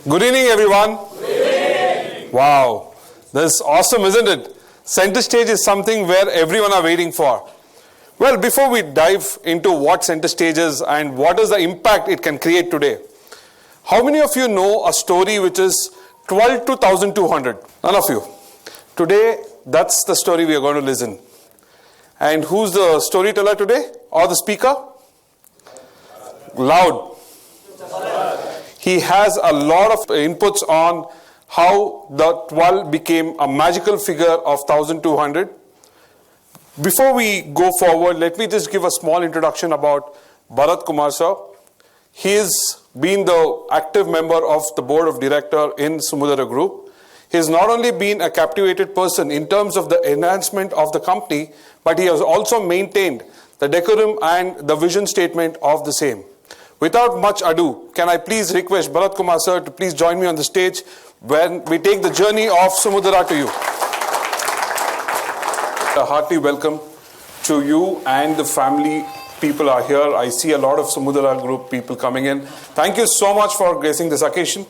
Good evening, everyone. Good evening. Wow, this is awesome, isn't it? Center stage is something where everyone are waiting for. Well, before we dive into what center stage is and what is the impact it can create today, how many of you know a story which is 12 to 1200? None of you. Today, that's the story we are going to listen. And who's the storyteller today? Or the speaker? Loud. He has a lot of inputs on how the 12 became a magical figure of 1200. Before we go forward, let me just give a small introduction about Bharat Kumar sir. He has been the active member of the board of director in Sumadhura Group. He has not only been a captivated person in terms of the enhancement of the company, but he has also maintained the decorum and the vision statement of the same. Without much ado, can I please request Bharat Kumar sir to please join me on the stage when we take the journey of Sumadhura to you. A hearty welcome to you and the family. People are here. I see a lot of Sumadhura Group people coming in. Thank you so much for gracing this occasion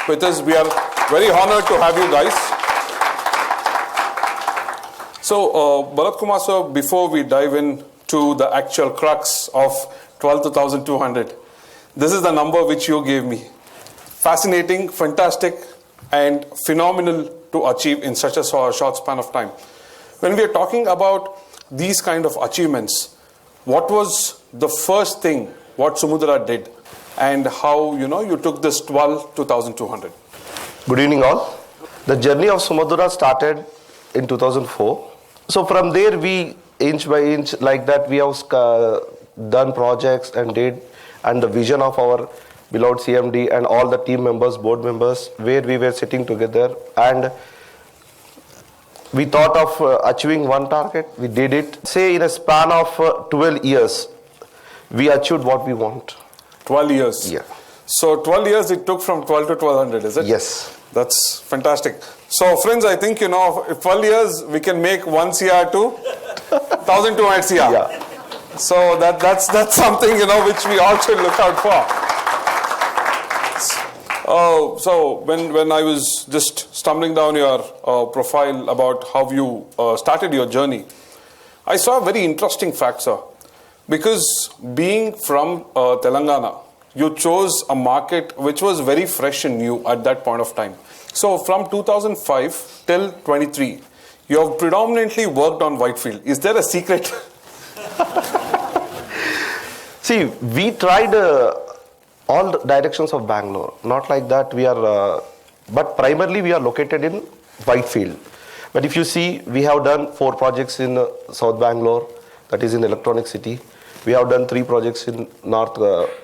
with us. We are very honored to have you guys. So, Bharat Kumar sir, before we dive into the actual crux of 12,200, this is the number which you gave me. Fascinating, fantastic, and phenomenal to achieve in such a short span of time. When we are talking about these kind of achievements, what was the first thing what Sumadhura did and how you took this 12 to 1200? Good evening all. The journey of Sumadhura started in 2004. So from there we inch by inch like that we have done projects and the vision of our beloved CMD and all the team members, board members, where we were sitting together and we thought of achieving one target. We did it. Say in a span of 12 years, we achieved what we want. 12 years? Yeah. So 12 years it took from 12 to 1200, is it? Yes. That's fantastic. So friends, I think, if 12 years we can make 1 CR to 1200 CR. Yeah. So that's something, which we all should look out for. So when I was just stumbling down your profile about how you started your journey, I saw a very interesting fact, sir. Because being from Telangana, you chose a market which was very fresh and new at that point of time. So from 2005 till 23, you have predominantly worked on Whitefield. Is there a secret? See, we tried all the directions of Bangalore. Not like that we are, but primarily we are located in Whitefield. But if you see, we have done 4 projects in South Bangalore, that is in Electronic City. We have done 3 projects in North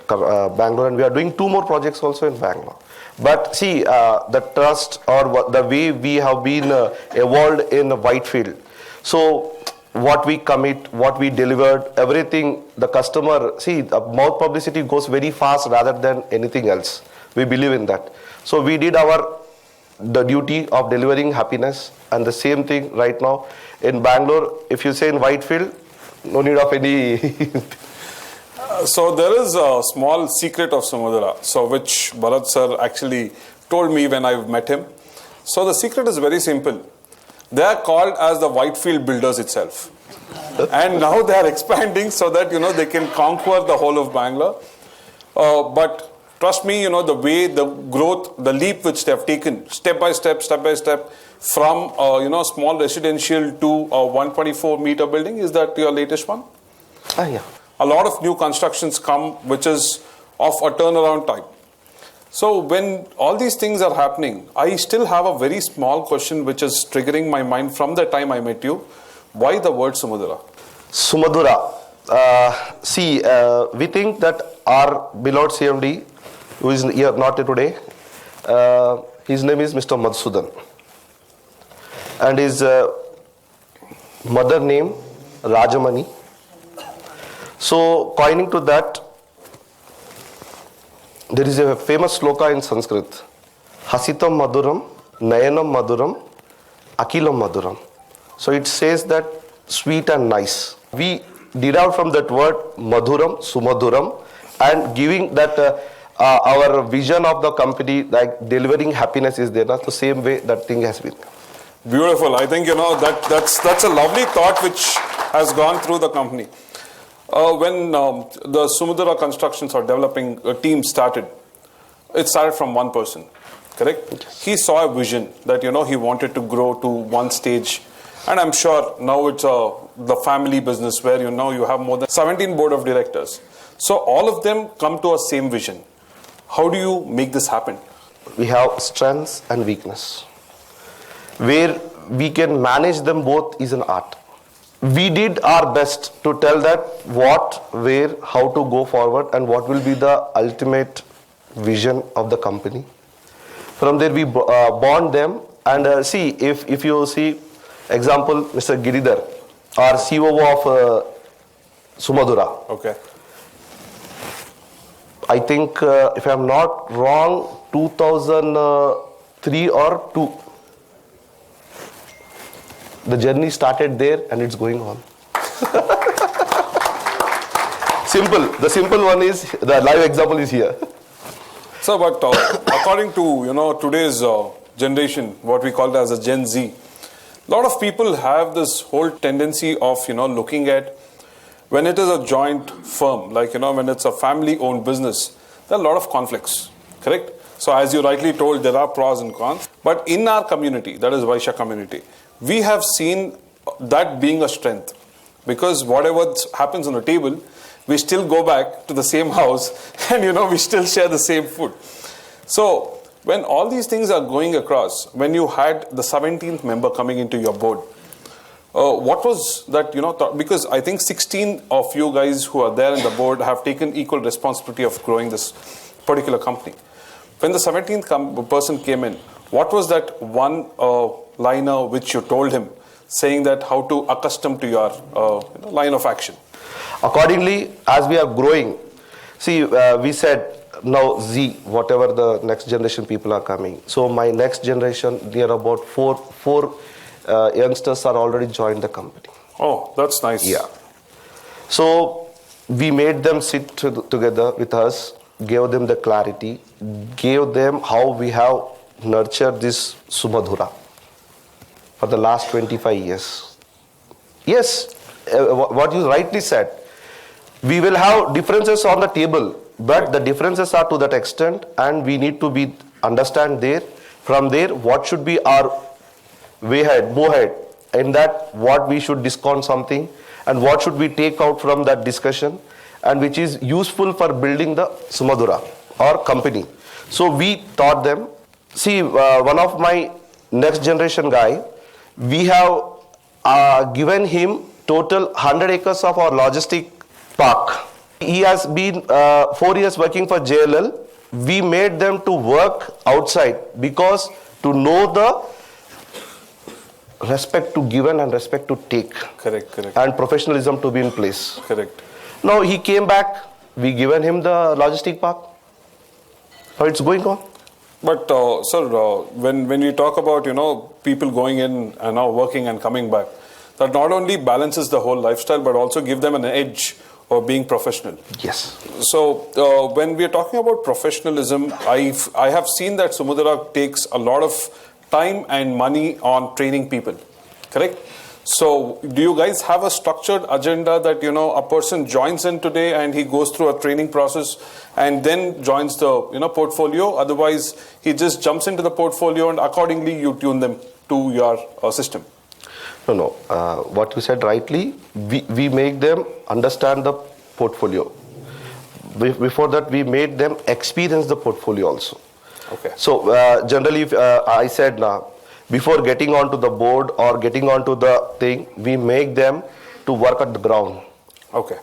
Bangalore, and we are doing 2 more projects also in Bangalore. But see, the trust or the way we have been evolved in Whitefield. So what we commit, what we delivered, everything, the customer, see, the mouth publicity goes very fast rather than anything else. We believe in that. So we did the duty of delivering happiness, and the same thing right now in Bangalore. If you say in Whitefield, no need of any. So there is a small secret of Sumadhura, so which Bharat sir actually told me when I met him. So the secret is very simple. They are called as the Whitefield builders itself. And now they are expanding so that, they can conquer the whole of Bangalore. But trust me, the way, the growth, the leap which they have taken, step by step, from, small residential to a 124-meter building. Is that your latest one? Yeah. A lot of new constructions come, which is of a turnaround type. So when all these things are happening, I still have a very small question which is triggering my mind from the time I met you. Why the word Sumadhura? Sumadhura. See, we think that our beloved CMD, who is here not today, his name is Mr. Madhusudan. And his mother name, Rajamani. So, coining to that, there is a famous sloka in Sanskrit. Hasitam Madhuram, Nayanam Madhuram, Akilam Madhuram. So it says that sweet and nice. We derived from that word Madhuram, Sumadhuram, and giving that our vision of the company, like delivering happiness is there. That's the same way that thing has been. Beautiful. I think, that's a lovely thought which has gone through the company. When the Sumadhura Constructions or developing team started, it started from one person, correct? Yes. He saw a vision that, he wanted to grow to one stage. And I'm sure now it's the family business where, you have more than 17 board of directors. So all of them come to a same vision. How do you make this happen? We have strengths and weakness. Where we can manage them both is an art. We did our best to tell that what, where, how to go forward and what will be the ultimate vision of the company. From there we bond them and see if you see example Mr. Giridhar, our COO of Sumadhura. Okay. I think if I am not wrong 2003 or 2. The journey started there and it's going on. Simple. The simple one is, the live example is here. So, but according to, today's generation, what we call as a Gen Z, a lot of people have this whole tendency of, looking at when it is a joint firm, like, when it's a family-owned business, there are a lot of conflicts, correct? So, as you rightly told, there are pros and cons. But in our community, that is Vaishya community, we have seen that being a strength, because whatever happens on the table, we still go back to the same house and we still share the same food. So when all these things are going across, when you had the 17th member coming into your board, what was that, because I think 16 of you guys who are there in the board have taken equal responsibility of growing this particular company. When the 17th person came in, what was that one liner which you told him, saying that how to accustom to your line of action? Accordingly, as we are growing, see, we said now Z, whatever the next generation people are coming. So my next generation, near about four youngsters are already joined the company. Oh, that's nice. Yeah. So we made them sit together with us, gave them the clarity, gave them how we have nurtured this Sumadhura for the last 25 years. Yes, what you rightly said, we will have differences on the table, but the differences are to that extent and we need to understand there. From there, what should be our way ahead, move ahead, in that what we should discount something and what should we take out from that discussion and which is useful for building the Sumadhura or company. So we taught them. See, one of my next generation guy, we have given him total 100 acres of our logistic park. He has been 4 years working for JLL. We made them to work outside because to know the respect to given and respect to take. Correct. And professionalism to be in place. Correct. Now he came back, we given him the logistic park. Now it's going on. But sir, when you talk about people going in and now working and coming back, that not only balances the whole lifestyle but also give them an edge of being professional. Yes. So when we are talking about professionalism, I have seen that Sumadhura takes a lot of time and money on training people, correct? So do you guys have a structured agenda that a person joins in today and he goes through a training process and then joins the portfolio? Otherwise he just jumps into the portfolio and accordingly you tune them to your system. No. What you said rightly, we make them understand the portfolio. Before that, we made them experience the portfolio also. Okay. So generally, I said now, before getting onto the board or getting onto the thing, we make them to work at the ground. Okay.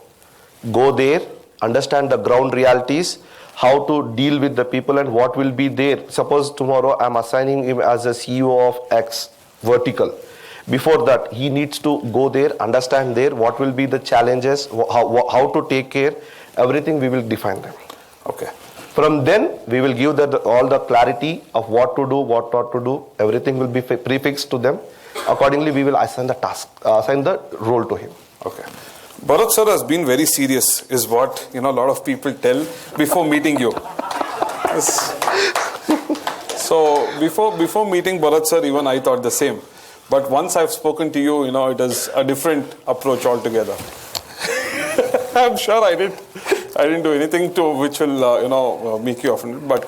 Go there, understand the ground realities, how to deal with the people and what will be there. Suppose tomorrow I'm assigning him as a CEO of X vertical. Before that, he needs to go there, understand there what will be the challenges, how to take care, everything we will define them. Okay. From then, we will give all the clarity of what to do, what not to do. Everything will be prefixed to them. Accordingly, we will assign the role to him. Okay. Bharat sir has been very serious, is what a lot of people tell before meeting you. So before meeting Bharat sir, even I thought the same. But once I've spoken to you, it is a different approach altogether. I'm sure I didn't do anything to which will make you offended. But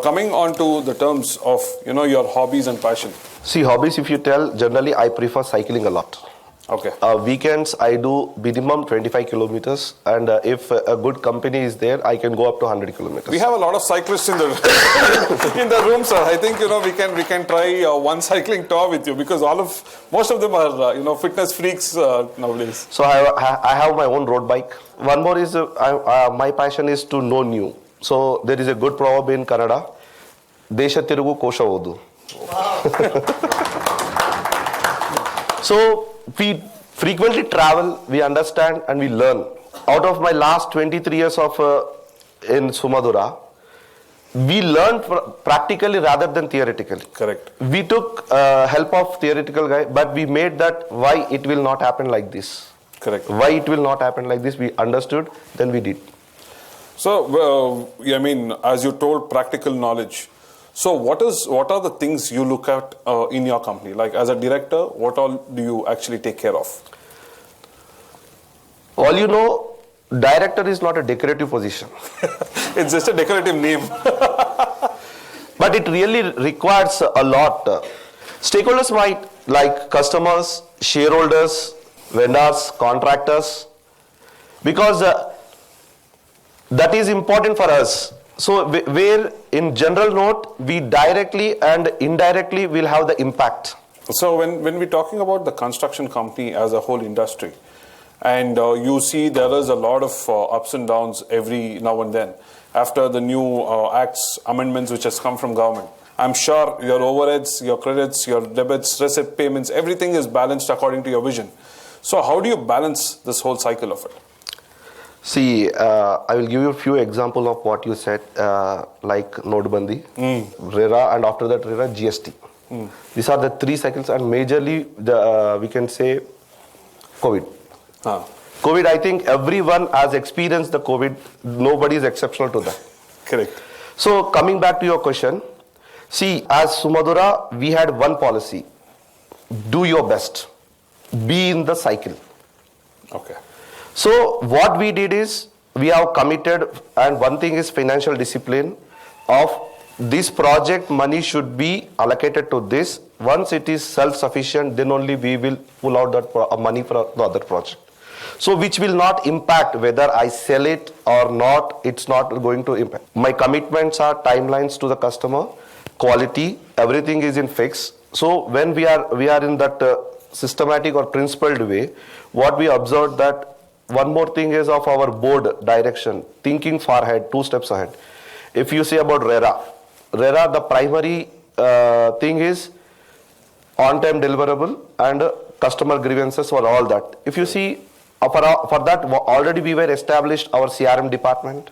coming on to the terms of your hobbies and passion. See, hobbies, if you tell, generally I prefer cycling a lot. Okay. Weekends I do minimum 25 kilometers, and if a good company is there, I can go up to 100 kilometers. We have a lot of cyclists in the in the room, sir. I think we can try one cycling tour with you, because most of them are fitness freaks nowadays. So I have my own road bike. One more is my passion is to know new. So there is a good proverb in Kannada: "Desha tirugu kosha odu." So we frequently travel, we understand and we learn. Out of my last 23 years of in Sumadhura, we learned practically rather than theoretically. Correct. We took help of theoretical guy, but we made that why it will not happen like this. Correct. Why it will not happen like this, we understood, then we did. So, as you told, practical knowledge. So what are the things you look at in your company? Like as a director, what all do you actually take care of? All director is not a decorative position. It's just a decorative name. But it really requires a lot. Stakeholders might like customers, shareholders, vendors, contractors, because that is important for us. So where in general note, we directly and indirectly will have the impact. So when we're talking about the construction company as a whole industry, and you see there is a lot of ups and downs every now and then after the new acts, amendments which has come from government. I'm sure your overheads, your credits, your debits, receipt payments, everything is balanced according to your vision. So how do you balance this whole cycle of it? See, I will give you a few examples of what you said, like Notbandi, RERA, and after that RERA, GST. These are the three cycles, and majorly we can say COVID. COVID, I think everyone has experienced the COVID. Nobody is exceptional to that. Correct. So coming back to your question, see, as Sumadhura, we had one policy: do your best, be in the cycle. Okay. So what we did is, we have committed, and one thing is financial discipline of this project money should be allocated to this. Once it is self-sufficient, then only we will pull out that money for the other project. So which will not impact whether I sell it or not, it's not going to impact. My commitments are timelines to the customer, quality, everything is in fix. So when we are in that systematic or principled way, what we observed that one more thing is of our board direction, thinking far ahead, 2 steps ahead. If you say about RERA, the primary thing is on-time deliverable and customer grievances for all that. If you see, for that already we were established our CRM department.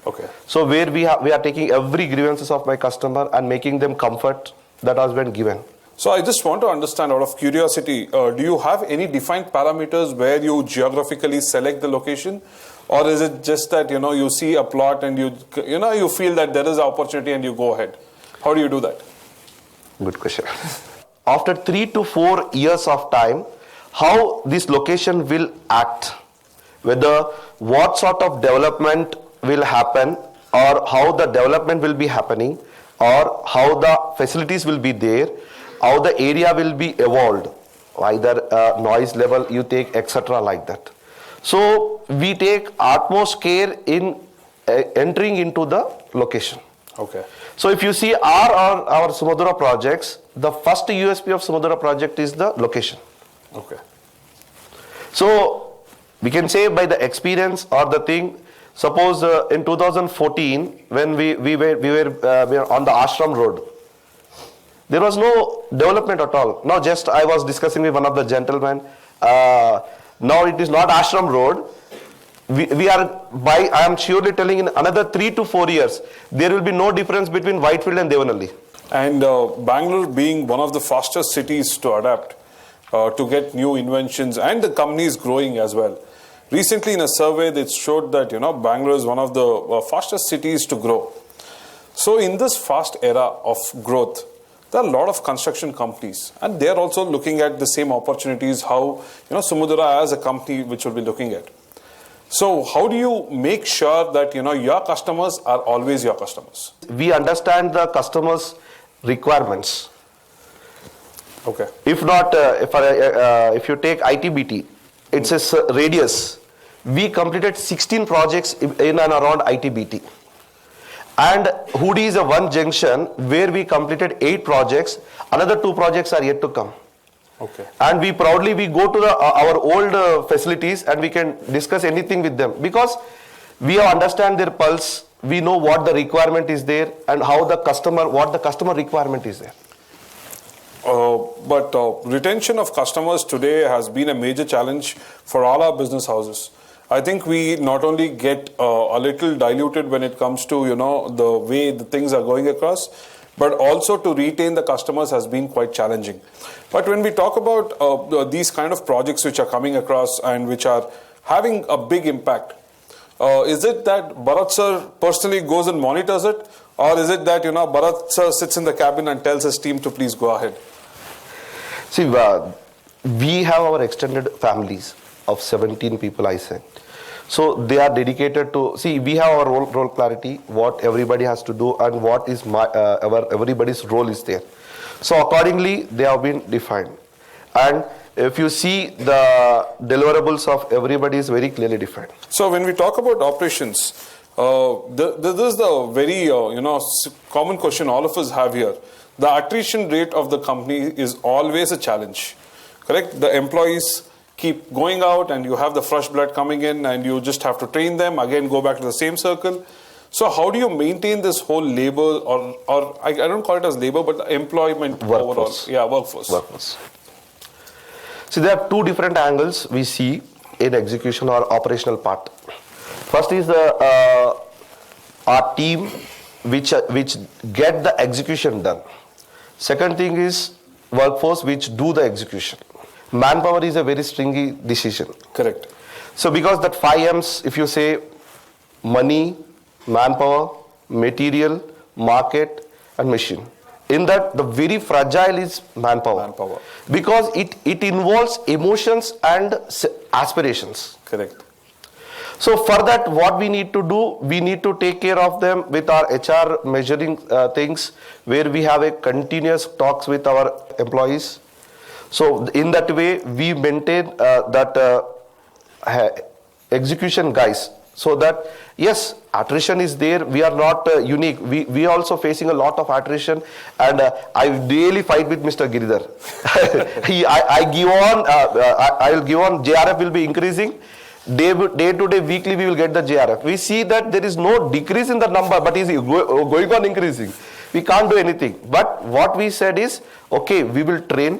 Okay. So where we are taking every grievances of my customer and making them comfort, that has been given. So I just want to understand, out of curiosity, do you have any defined parameters where you geographically select the location, or is it just that you see a plot and you feel that there is an opportunity and you go ahead? How do you do that? Good question. After 3 to 4 years of time, how this location will act, whether what sort of development will happen, or how the development will be happening, or how the facilities will be there, how the area will be evolved, either noise level you take, etc. like that. So we take utmost care in entering into the location. Okay. So if you see our Sumadhura projects, the first USP of Sumadhura project is the location. Okay. So we can say by the experience or the thing, suppose in 2014 when we were on the Ashram Road, there was no development at all. Now just I was discussing with one of the gentlemen, now it is not Ashram Road. I am surely telling in another 3 to 4 years, there will be no difference between Whitefield and Devanalli. And Bangalore being one of the fastest cities to adapt, to get new inventions, and the company is growing as well. Recently in a survey that showed that Bangalore is one of the fastest cities to grow. So in this fast era of growth, there are a lot of construction companies, and they are also looking at the same opportunities how Sumadhura as a company which will be looking at. So how do you make sure that your customers are always your customers? We understand the customers' requirements. Okay. If not, if you take ITBT, it's a radius. We completed 16 projects in and around ITBT. And Hudi is a one junction where we completed 8 projects. Another 2 projects are yet to come. Okay. And we proudly go to our old facilities and we can discuss anything with them because we understand their pulse. We know what the requirement is there and what the customer requirement is there. But retention of customers today has been a major challenge for all our business houses. I think we not only get a little diluted when it comes to the way the things are going across, but also to retain the customers has been quite challenging. But when we talk about these kind of projects which are coming across and which are having a big impact, is it that Bharat sir personally goes and monitors it, or is it that Bharat sir sits in the cabin and tells his team to please go ahead? See, we have our extended families of 17 people, I said. So they are dedicated to, we have our role clarity, what everybody has to do and what is everybody's role is there. So accordingly, they have been defined. And if you see the deliverables of everybody is very clearly defined. So when we talk about operations, this is the very common question all of us have here. The attrition rate of the company is always a challenge, correct? The employees keep going out and you have the fresh blood coming in and you just have to train them, again go back to the same circle. So how do you maintain this whole labor or I don't call it as labor, but the employment workforce. Overall? Yeah, workforce. See, there are 2 different angles we see in execution or operational part. First is our team which get the execution done. Second thing is workforce which do the execution. Manpower is a very stringy decision. Correct. So because that 5 M's, if you say money, manpower, material, market and machine. In that the very fragile is manpower. Because it involves emotions and aspirations. Correct. So for that what we need to do, we need to take care of them with our HR measuring things where we have a continuous talks with our employees. So in that way we maintain that execution guys, so that yes, attrition is there, we are not unique, we are also facing a lot of attrition, and I really fight with Mr. Giridhar. I will give on JRF will be increasing. Day to day, weekly, we will get the JRF. We see that there is no decrease in the number, but is going on increasing. We can't do anything. But what we said is, okay, we will train.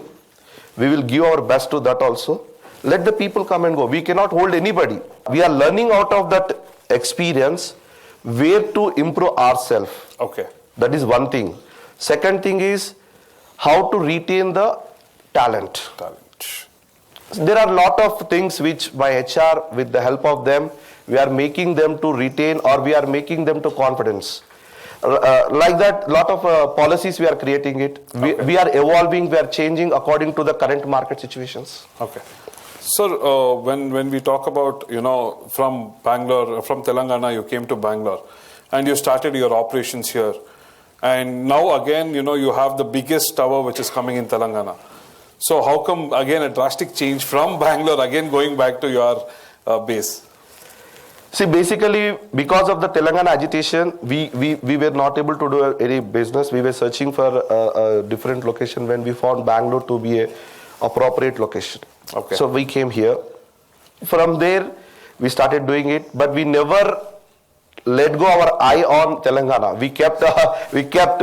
We will give our best to that also. Let the people come and go. We cannot hold anybody. We are learning out of that experience where to improve ourselves. Okay. That is one thing. Second thing is how to retain the talent. There are a lot of things which by HR, with the help of them, we are making them to retain or we are making them to confidence. Like that, lot of policies we are creating it. We are evolving, we are changing according to the current market situations. Okay. So when we talk about, from Bangalore, from Telangana, you came to Bangalore and you started your operations here. And now again, you have the biggest tower which is coming in Telangana. So how come again a drastic change from Bangalore again going back to your base? See, basically because of the Telangana agitation, we were not able to do any business. We were searching for a different location when we found Bangalore to be a appropriate location. Okay. So we came here. From there, we started doing it, but we never let go our eye on Telangana.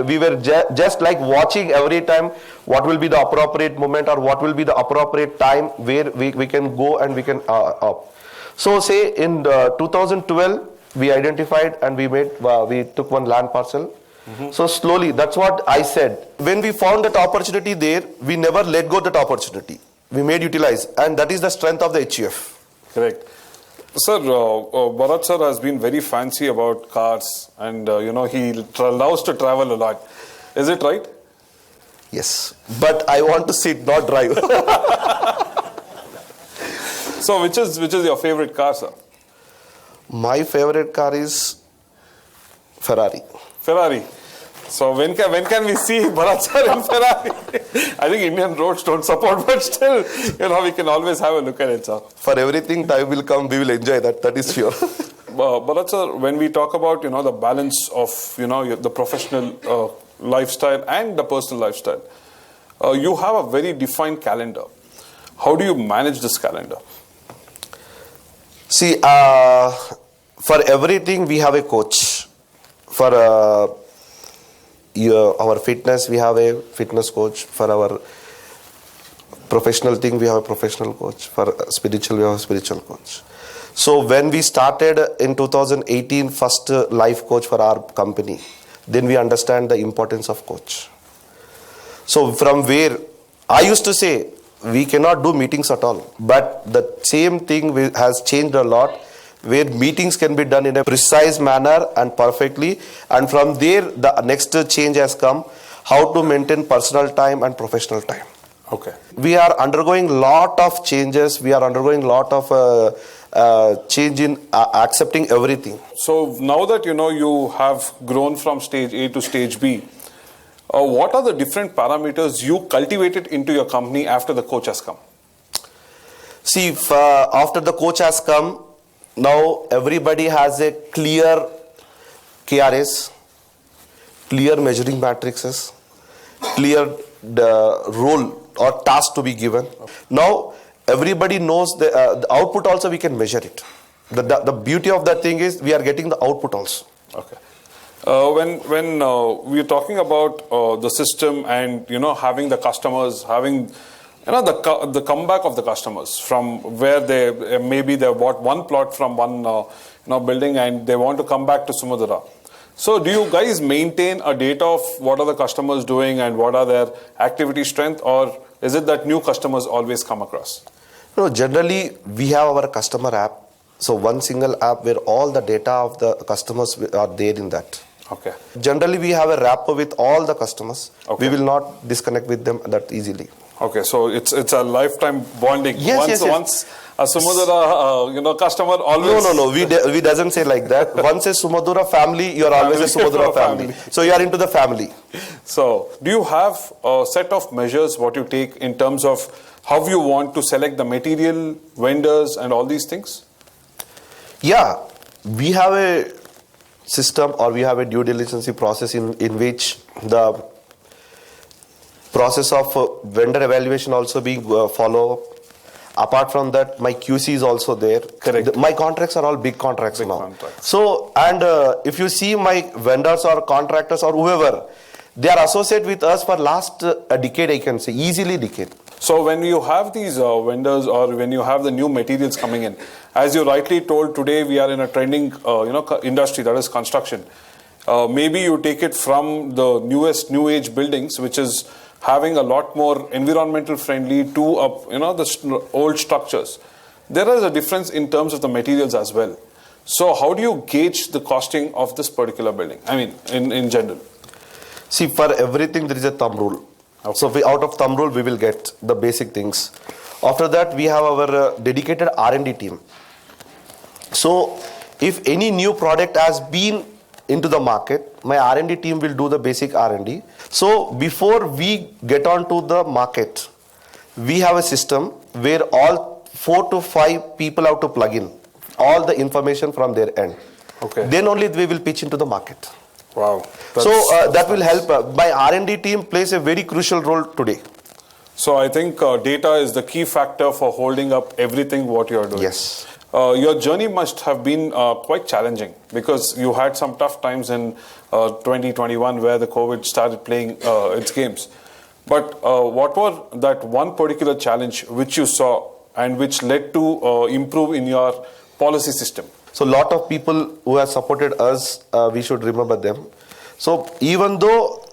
We were just like watching every time what will be the appropriate moment or what will be the appropriate time where we can go and we can up. So say in 2012 we identified and we took one land parcel. Mm-hmm. So slowly, that's what I said. When we found that opportunity there, we never let go that opportunity. We made utilize, and that is the strength of the HUF. Correct. Sir, Bharat sir has been very fancy about cars and, he loves to travel a lot. Is it right? Yes. But I want to sit, not drive. So, which is your favorite car, sir? My favorite car is Ferrari. Ferrari. So, when can we see Bharat sir in Ferrari? I think Indian roads don't support, but still, we can always have a look at it, sir. For everything, time will come, we will enjoy that. That is sure. Bharat sir, when we talk about, the balance of, the professional lifestyle and the personal lifestyle, you have a very defined calendar. How do you manage this calendar? See, for everything, we have a coach. For our fitness, we have a fitness coach. For our professional thing, we have a professional coach. For spiritual, we have a spiritual coach. So when we started in 2018, first life coach for our company, then we understand the importance of coach. So from where I used to say, we cannot do meetings at all. But the same thing has changed a lot, where meetings can be done in a precise manner and perfectly. And from there, the next change has come, how to maintain personal time and professional time. Okay. We are undergoing lot of changes. We are undergoing lot of change in accepting everything. So now that you have grown from stage A to stage B, what are the different parameters you cultivated into your company after the coach has come? See, after the coach has come, now everybody has a clear KRS, clear measuring matrices, clear the role or task to be given. Now everybody knows the output also we can measure it. The beauty of that thing is we are getting the output also. Okay. When we are talking about the system and having the customers, having the comeback of the customers from where they maybe they bought one plot from one building and they want to come back to Sumadhura. So do you guys maintain a data of what are the customers doing and what are their activity strength, or is it that new customers always come across? No, generally we have our customer app. So one single app where all the data of the customers are there in that. Okay. Generally we have a rapport with all the customers. Okay. We will not disconnect with them that easily. Okay, so it's a lifetime bonding. Yes, Once a Sumadhura customer always. No. We doesn't say like that. Once a Sumadhura family, you are always a Sumadhura family. So you are into the family. So do you have a set of measures what you take in terms of how you want to select the material, vendors, and all these things? Yeah, we have a system or we have a due diligence process in which the process of vendor evaluation also being followed. Apart from that, my QC is also there. Correct. My contracts are all big contracts now. Contracts. So, and if you see my vendors or contractors or whoever, they are associated with us for last a decade, I can say, easily decade. So when you have these vendors or when you have the new materials coming in, as you rightly told, today we are in a trending industry, that is construction. Maybe you take it from the newest new age buildings, which is having a lot more environmental friendly to the old structures. There is a difference in terms of the materials as well. So how do you gauge the costing of this particular building? I mean, in general. See, for everything there is a thumb rule. Okay. So out of thumb rule we will get the basic things. After that we have our dedicated R&D team. So if any new product has been into the market, my R&D team will do the basic R&D. So before we get on to the market, we have a system where all 4 to 5 people have to plug in all the information from their end. Okay. Then only we will pitch into the market. Wow. So that will help. My R&D team plays a very crucial role today. So I think data is the key factor for holding up everything what you are doing. Yes. Your journey must have been quite challenging because you had some tough times in 2021 where the COVID started playing its games. But what were that one particular challenge which you saw and which led to improve in your policy system? So a lot of people who have supported us, we should remember them. So even though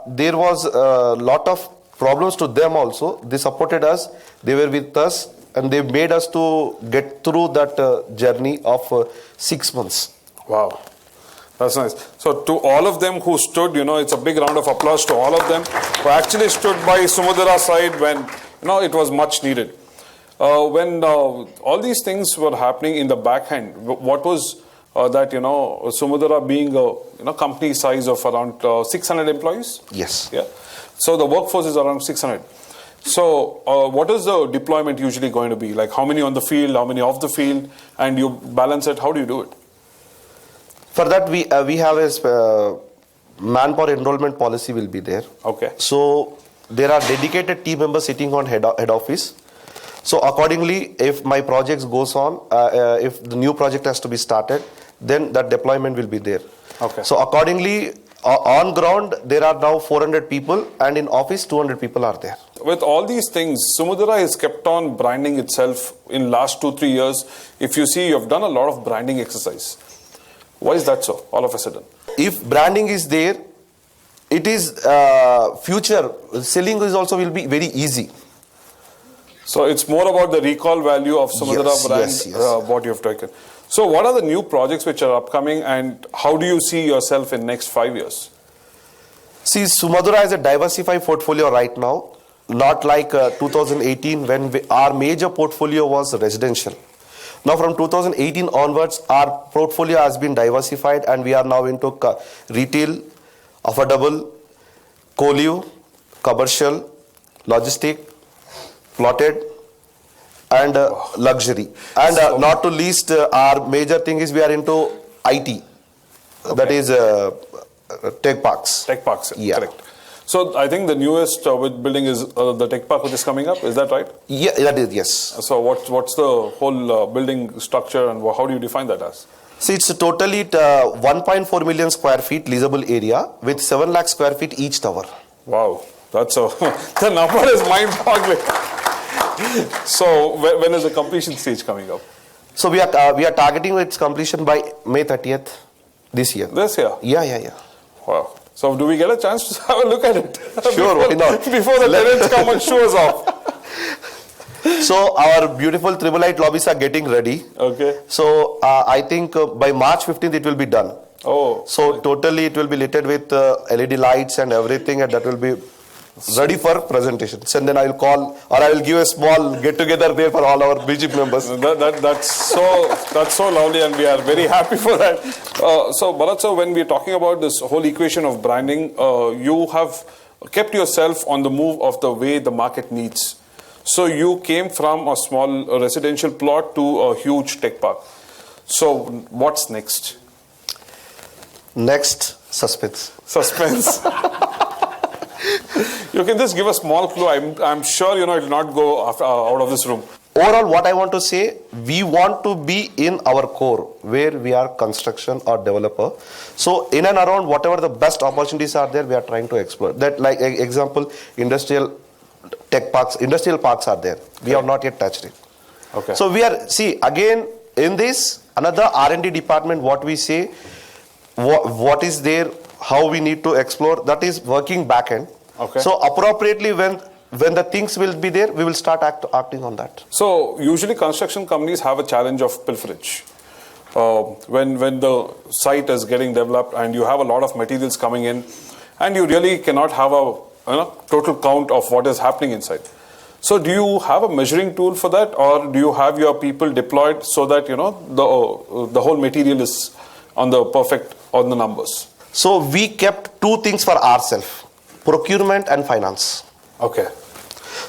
there was a lot of problems to them also, they supported us, they were with us and they made us to get through that journey of 6 months. Wow. That's nice. So to all of them who stood, it's a big round of applause to all of them who actually stood by Sumadhura's side when, it was much needed. When all these things were happening in the backhand, what was that, Sumadhura being a company size of around 600 employees? Yes. Yeah. So the workforce is around 600. So what is the deployment usually going to be? Like how many on the field, how many off the field, and you balance it? How do you do it? For that, we have a manpower enrollment policy will be there. Okay. So there are dedicated team members sitting on head office. So accordingly, if my projects goes on, if the new project has to be started, then that deployment will be there. Okay. So accordingly, on ground, there are now 400 people, and in office, 200 people are there. With all these things, Sumadhura has kept on branding itself in last 2-3 years. If you see, you have done a lot of branding exercise. Why is that so, all of a sudden? If branding is there, it is future. Selling is also will be very easy. So it's more about the recall value of Sumadhura brand, what you have taken. So what are the new projects which are upcoming, and how do you see yourself in next 5 years? See, Sumadhura has a diversified portfolio right now, not like 2018 when our major portfolio was residential. Now from 2018 onwards, our portfolio has been diversified, and we are now into retail, affordable, co-live, commercial, logistic, plotted, and luxury. And not to least, our major thing is we are into IT. Okay. That is tech parks. Tech parks, yeah. Correct. So I think the newest building is the tech park which is coming up. Is that right? Yeah, that is, yes. So what's the whole building structure, and how do you define that as? See, it's totally 1.4 million square feet leasable area with 7 lakh square feet each tower. Wow, that's the number is mind-boggling. So when is the completion stage coming up? So we are targeting its completion by May 30th this year. This year? Yeah. Wow. So do we get a chance to have a look at it? Sure, why not? Before the tenants come and show us off. So our beautiful triple-light lobbies are getting ready. Okay. So I think by March 15th it will be done. Oh. So totally it will be littered with LED lights and everything, and that will be ready for presentations. And then I will call, or I will give a small get-together there for all our BSHIP members. That's so lovely, and we are very happy for that. So Bharat sir, when we are talking about this whole equation of branding, you have kept yourself on the move of the way the market needs. So you came from a small residential plot to a huge tech park. So what's next? Next, suspense. Suspense. You can just give a small clue. I'm sure it will not go out of this room. Overall, what I want to say, we want to be in our core where we are construction or developer. So in and around whatever the best opportunities are there, we are trying to explore. That, like example, industrial tech parks, industrial parks are there. We have not yet touched it. Okay. So we are, see, again, in this, another R&D department, what we say, what is there, how we need to explore, that is working back end. Okay. So appropriately when the things will be there, we will start acting on that. So usually construction companies have a challenge of pilferage. When the site is getting developed and you have a lot of materials coming in, and you really cannot have a total count of what is happening inside. So do you have a measuring tool for that, or do you have your people deployed so that the whole material is on the numbers? So we kept two things for ourselves: procurement and finance. Okay.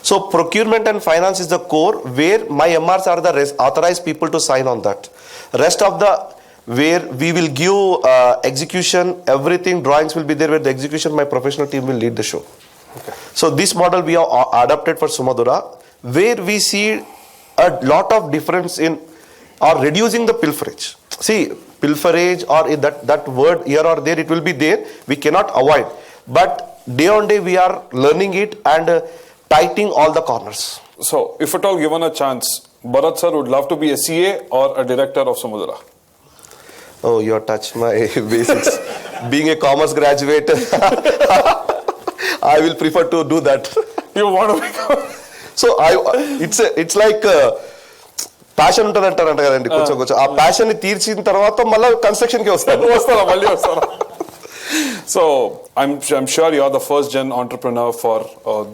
So procurement and finance is the core where my MRs are the authorized people to sign on that. Rest of the where we will give execution, everything, drawings will be there, where the execution, my professional team will lead the show. Okay. So this model we have adopted for Sumadhura, where we see a lot of difference in or reducing the pilferage. See, pilferage or that word here or there, it will be there. We cannot avoid. But day on day we are learning it and tightening all the corners. So if at all given a chance, Bharat sir would love to be a CA or a director of Sumadhura. Oh, you have touched my basics. Being a commerce graduate, I will prefer to do that. You want to become... so it's like passion ఉంటుంది అంటారంట కదండి, కొంచెం ఆ passion ని తీర్చిన తర్వాత మళ్ళీ construction కి వస్తారా. So I'm sure you are the first gen entrepreneur for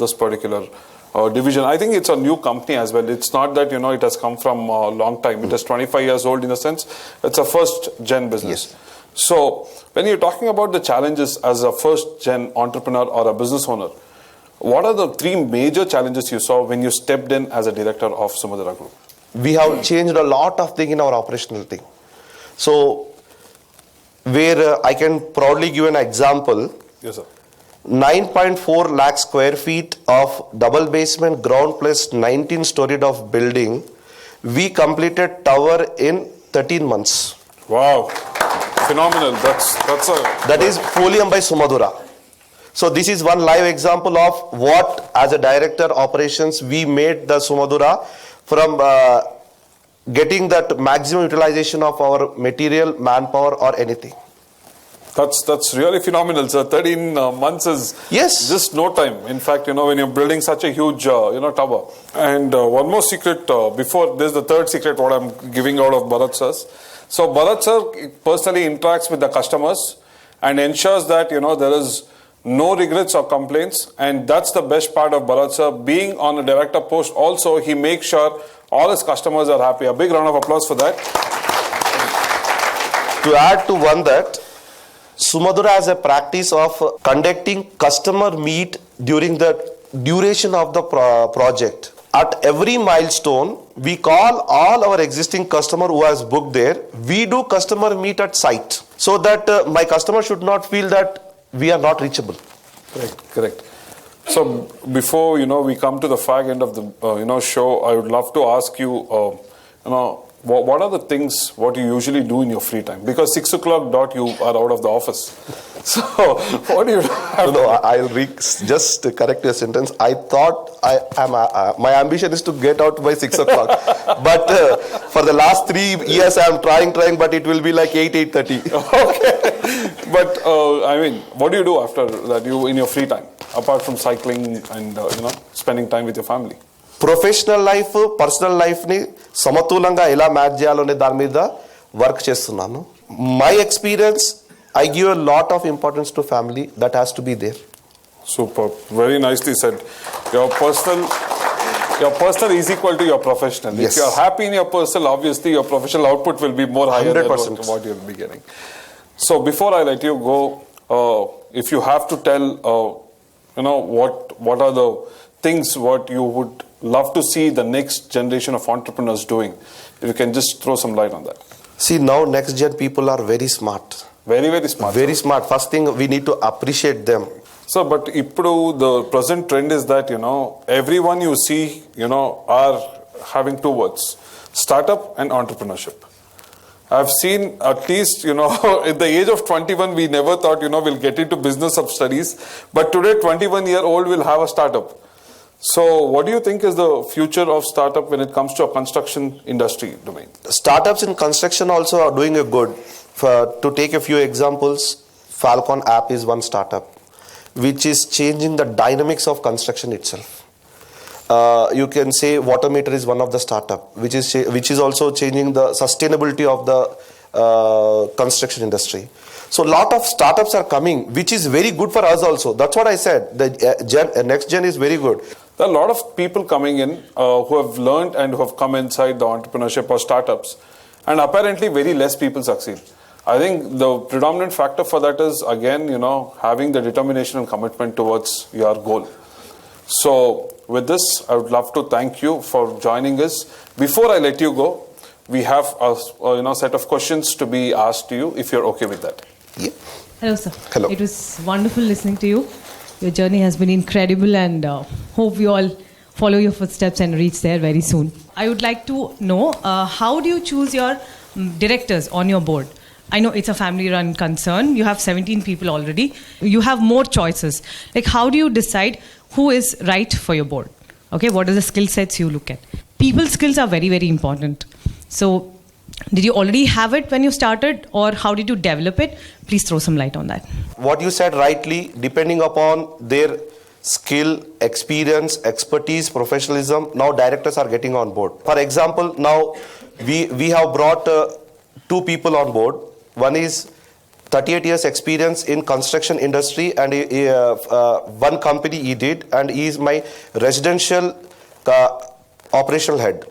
this particular division. I think it's a new company as well. It's not that it has come from a long time. It is 25 years old in a sense. It's a first gen business. Yes. So when you're talking about the challenges as a first gen entrepreneur or a business owner, what are the 3 major challenges you saw when you stepped in as a director of Sumadhura Group? We have changed a lot of things in our operational thing. So where I can proudly give an example. Yes, sir. 9.4 lakh square feet of double basement ground plus 19 storied of building, we completed tower in 13 months. Wow, phenomenal. That is fully owned by Sumadhura. So this is one live example of what, as a director operations, we made the Sumadhura from getting that maximum utilization of our material, manpower or anything. That's really phenomenal, sir. 13 months is just no time. In fact, when you're building such a huge, tower. And one more secret before, there's the third secret what I'm giving out of Bharat sir. So Bharat sir personally interacts with the customers and ensures that, there is no regrets or complaints. And that's the best part of Bharat sir. Being on a director post also, he makes sure all his customers are happy. A big round of applause for that. To add to one that, Sumadhura has a practice of conducting customer meet during the duration of the project. At every milestone, we call all our existing customer who has booked there. We do customer meet at site so that my customer should not feel that we are not reachable. Correct. So before we come to the fag end of the show, I would love to ask you, what are the things what you usually do in your free time? Because 6 o'clock dot you are out of the office. So what do you do? No, I'll just correct your sentence. I thought my ambition is to get out by 6 o'clock. But for the last 3 years I'm trying, but it will be like 8:30. Okay. But what do you do after that? You in your free time, apart from cycling and spending time with your family? Professional life, personal లైఫ్ని సమతులంగా ఎలా match చేయాలనే దాని మీద work చేస్తున్నాను. My experience, I give a lot of importance to family. That has to be there. Super. Very nicely said. Your personal is equal to your professional. Yes. If you are happy in your personal, obviously your professional output will be more higher 100%. than what you'll be getting. So before I let you go, if you have to tell, what are the things what you would love to see the next generation of entrepreneurs doing, if you can just throw some light on that. See, now next gen people are very smart. Very, very smart. Very smart. First thing, we need to appreciate them. So, but ippudu the present trend is that everyone you see are having 2 words: startup and entrepreneurship. I've seen at least at the age of 21 we never thought we'll get into business of studies, but today 21-year-old will have a startup. So what do you think is the future of startup when it comes to a construction industry domain? Startups in construction also are doing a good. To take a few examples, Falcon app is one startup which is changing the dynamics of construction itself. You can say Watermeter is one of the startup which is also changing the sustainability of the construction industry. So lot of startups are coming, which is very good for us also. That's what I said. The next gen is very good. There are a lot of people coming in who have learned and who have come inside the entrepreneurship or startups, and apparently very less people succeed. I think the predominant factor for that is, again, having the determination and commitment towards your goal. So with this, I would love to thank you for joining us. Before I let you go, we have a set of questions to be asked to you, if you're okay with that. Yeah. Hello, sir. Hello. It was wonderful listening to you. Your journey has been incredible, and hope we all follow your footsteps and reach there very soon. I would like to know, how do you choose your directors on your board? I know it's a family-run concern. You have 17 people already. You have more choices. Like, how do you decide who is right for your board? Okay, what are the skill sets you look at? People's skills are very, very important. So, did you already have it when you started, or how did you develop it? Please throw some light on that. What you said rightly, depending upon their skill, experience, expertise, professionalism. Now directors are getting on board. For example, now we have brought two people on board. One is 38 years experience in construction industry, and one company he did, and he is my residential operational head.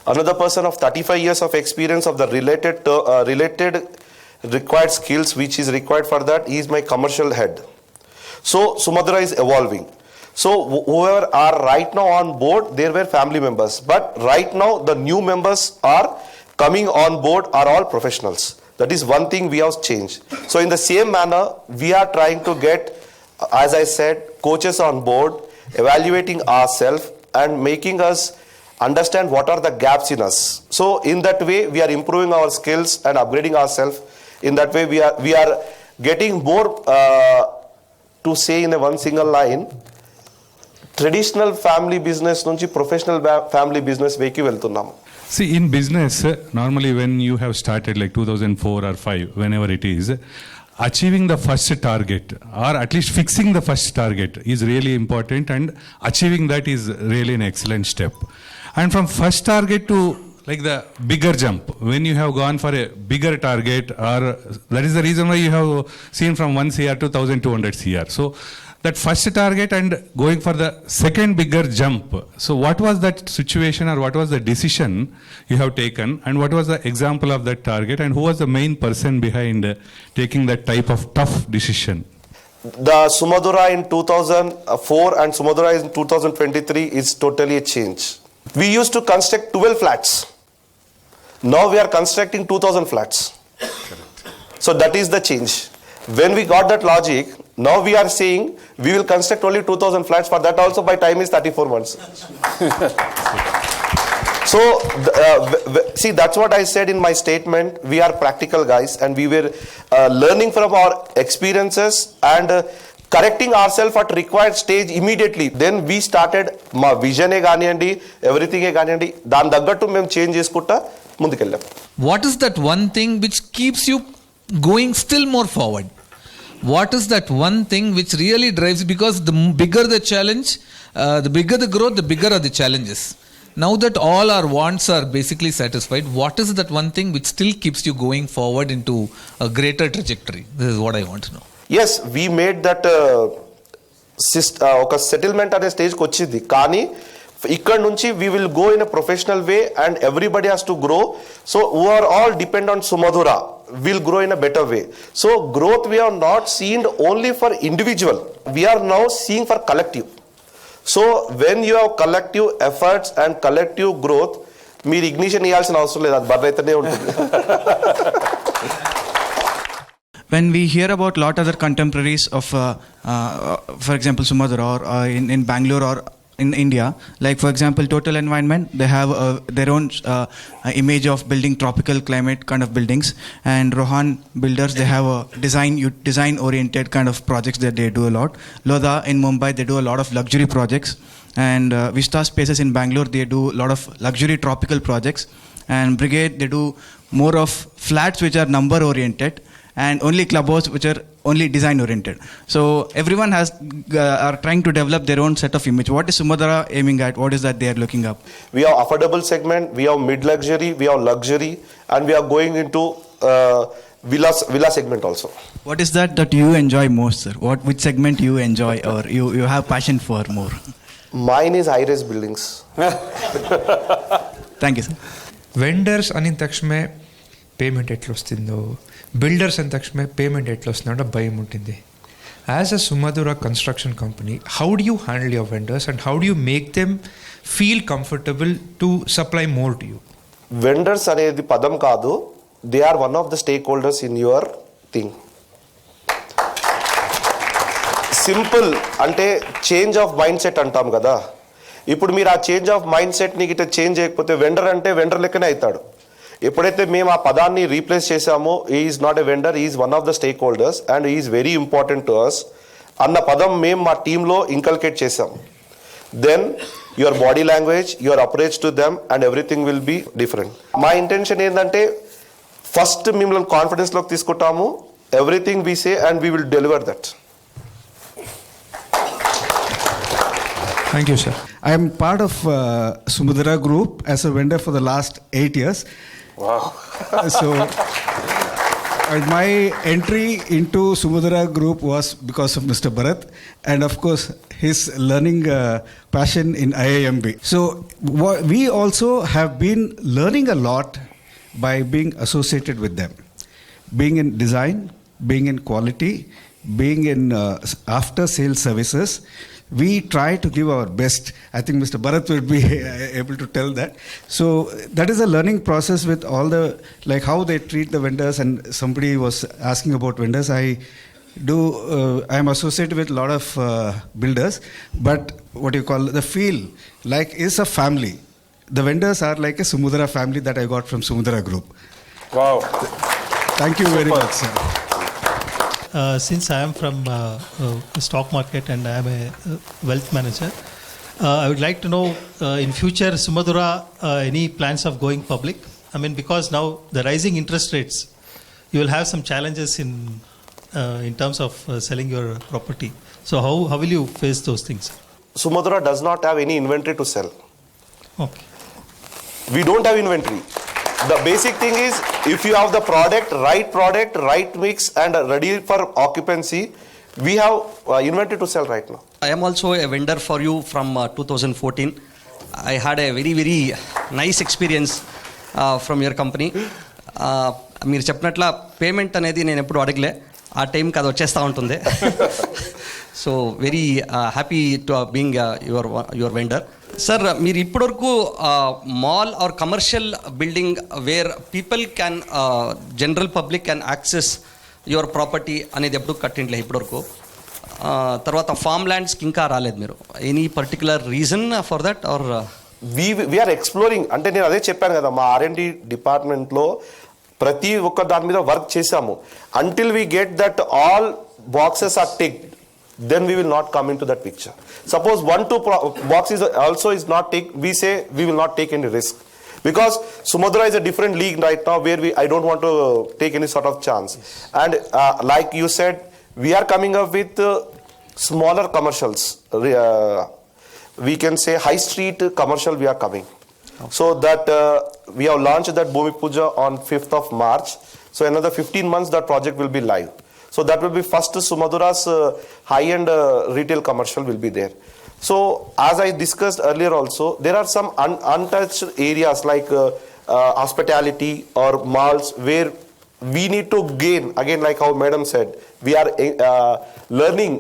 Another person of 35 years of experience of the related required skills which is required for that, he is my commercial head. So Sumadhura is evolving. So whoever are right now on board, they were family members, but right now the new members are coming on board are all professionals. That is one thing we have changed. So in the same manner, we are trying to get, as I said, coaches on board, evaluating ourselves and making us understand what are the gaps in us. So in that way, we are improving our skills and upgrading ourselves. In that way, we are getting more, to say in a one single line, traditional family business nunchi professional family business veki veltunnamu. See, in business, normally when you have started like 2004 or 5, whenever it is, achieving the first target or at least fixing the first target is really important, and achieving that is really an excellent step. And from first target to like the bigger jump, when you have gone for a bigger target, or that is the reason why you have seen from 1 CR to 1200 CR. So that first target and going for the second bigger jump. So what was that situation, or what was the decision you have taken, and what was the example of that target, and who was the main person behind taking that type of tough decision? The Sumadhura in 2004 and Sumadhura in 2023 is totally a change. We used to construct 12 flats. Now we are constructing 2000 flats. So that is the change. When we got that logic, now we are saying we will construct only 2000 flats. For that also by time is 34 months. So see, that's what I said in my statement. We are practical guys, and we were learning from our experiences and correcting ourselves at required stage immediately. Then we started ma vision e ganiyandi, everything e ganiyandi, dan daggattu mem change chesukutta mundukellam. What is that one thing which keeps you going still more forward? What is that one thing which really drives? Because the bigger the challenge, the bigger the growth, the bigger are the challenges. Now that all our wants are basically satisfied, what is that one thing which still keeps you going forward into a greater trajectory? This is what I want to know. Yes, we made that oka settlement at a stage kochidi. Kani ikkad nunchi we will go in a professional way, and everybody has to grow. So who are all depend on Sumadhura will grow in a better way. So growth we have not seen only for individual. We are now seeing for collective. So when you have collective efforts and collective growth, meer ignition iyalsina avasaram ledhu, adi burn aithane untundi. When we hear about lot other contemporaries of, for example, Sumadhura, or in Bangalore or in India, like for example, Total Environment, they have their own image of building tropical climate kind of buildings, and Rohan Builders, they have a design oriented kind of projects that they do a lot. Lodha in Mumbai, they do a lot of luxury projects, and Vista Spaces in Bangalore, they do a lot of luxury tropical projects, and Brigade, they do more of flats which are number oriented, and only clubhouse which are only design oriented. So everyone are trying to develop their own set of image. What is Sumadhura aiming at? What is that they are looking up? We have affordable segment, we have mid luxury, we have luxury, and we are going into villa segment also. What is that you enjoy most, sir? Which segment you enjoy or you have passion for more? Mine is high-rise buildings. Thank you, sir. Vendors అనిన తక్షణమే payment ఎట్లా వస్తుందో, builders అని తక్షణమే payment ఎట్లా వస్తుందో భయం ఉంటుంది. As a Sumadhura construction company, how do you handle your vendors and how do you make them feel comfortable to supply more to you? Vendors అనేది పదం కాదు, they are one of the stakeholders in your thing. Simple అంటే change of mindset అంటాం కదా. ఇప్పుడు మీరు ఆ change of mind సెట్ని గిట్ట చేంజ్ చేయకపోతే వెండర్ అంటే వెండర్ లెక్కనే అవుతాడు. ఎప్పుడైతే మేము ఆ పదాన్ని రీప్లేస్ చేసామో, is not a vendor, is one of the stakeholders and is very important to us అన్న పదం మేము మా టీంలో ఇంకల్కేట్ చేసాం. Then your body language, your approach to them and everything will be different. మా intention ఏంటంటే first మిమ్మల్ని కాన్ఫిడెన్స్లోకి తీసుకుంటాము, everything we say and we will deliver that. Thank you, sir. I am part of Sumadhura Group as a vendor for the last 8 years. Wow. So my entry into Sumadhura Group was because of Mr. Bharat and of course his learning passion in IIMB. So we also have been learning a lot by being associated with them. Being in design, being in quality, being in after sales services, we try to give our best. I think Mr. Bharat will be able to tell that. So that is a learning process with all the, like how they treat the vendors, and somebody was asking about vendors. I am associated with a lot of builders, but what you call the feel like is a family. The vendors are like a Sumadhura family that I got from Sumadhura Group. Wow. Thank you very much, sir. Since I am from the stock market and I am a wealth manager, I would like to know in future Sumadhura any plans of going public? I mean, because now the rising interest rates, you will have some challenges in terms of selling your property. So how will you face those things? Sumadhura does not have any inventory to sell. Okay. We don't have inventory. The basic thing is, if you have the product, right mix and ready for occupancy, we have inventory to sell right now. I am also a vendor for you from 2014. I had a very, very nice experience from your company. మీరు చెప్పినట్ల payment అనేది నేను ఎప్పుడు అడగలే, ఆ టైంకి అది వచ్చేస్తూ ఉంటుంది. So very happy to being your vendor. Sir, మీరు ఇప్పటివరకు mall or commercial building where people can general public can access your property అనేది ఎప్పుడు కట్టింట్లే ఇప్పటివరకు. తర్వాత ఫార్మ్ ల్యాండ్స్కి ఇంకా రాలేదు మీరు. Any particular reason for that or? We're exploring. అంటే నేను అదే చెప్పాను కదా, మా R&D డిపార్ట్మెంట్లో ప్రతి ఒక్క దాని మీద వర్క్ చేశాము. Until we get that all boxes are ticked, then we will not come into that picture. Suppose 1-2 boxes also is not ticked, we say we will not take any risk. Because Sumadhura is a different league right now where I don't want to take any sort of chance. And like you said, we are coming up with smaller commercials. We can say high street commercial we are coming. So that we have launched that Bhumi Puja on 5th of March. So another 15 months that project will be live. So that will be first Sumadhura's high-end retail commercial will be there. So as I discussed earlier also, there are some untouched areas like hospitality or malls where we need to gain, again like how madam said, we are learning